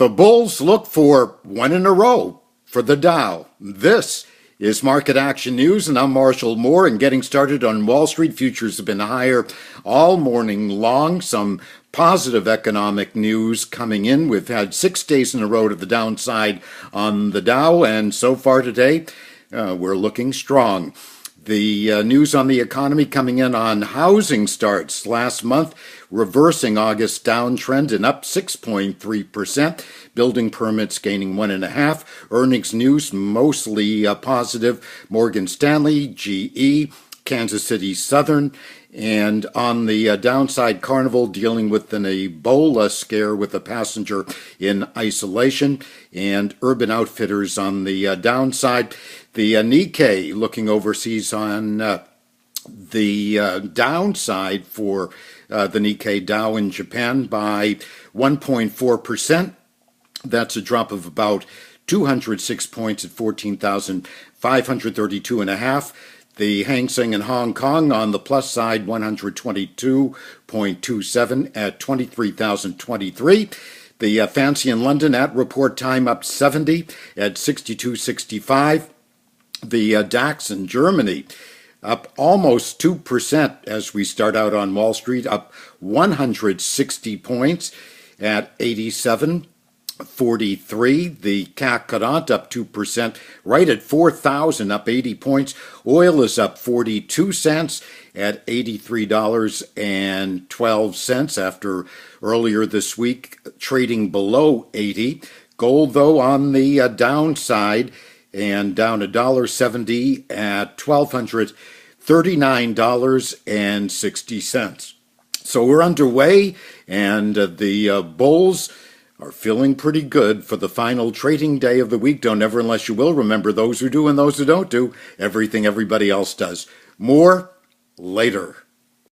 The bulls look for one in a row for the Dow. This is Market Action News, and I'm Marshall Moore. And getting started on Wall Street, futures have been higher all morning long. Some positive economic news coming in. We've had 6 days in a row to the downside on the Dow, and so far today, we're looking strong. The news on the economy coming in on housing starts last month, reversing August downtrend and up 6.3%. Building permits gaining 1.5%. Earnings news mostly positive. Morgan Stanley, GE, Kansas City Southern. And on the downside, Carnival dealing with an Ebola scare with a passenger in isolation, and Urban Outfitters on the downside. The Nikkei looking overseas on the downside for the Nikkei Dow in Japan by 1.4%. That's a drop of about 206 points at 14,532.5. The Hang Seng in Hong Kong on the plus side, 122.27 at 23,023. The Fancy in London at report time up 70 at 62.65. The DAX in Germany up almost 2% as we start out on Wall Street, up 160 points at 87.43. The CAC 40 up 2%, right at 4,000, up 80 points. Oil is up 42 cents at $83.12 after earlier this week trading below 80. Gold, though, on the downside and down $1.70 at $1,239.60. So we're underway, and the bulls are feeling pretty good for the final trading day of the week. Don't ever, unless you will, remember those who do and those who don't do everything everybody else does. More later.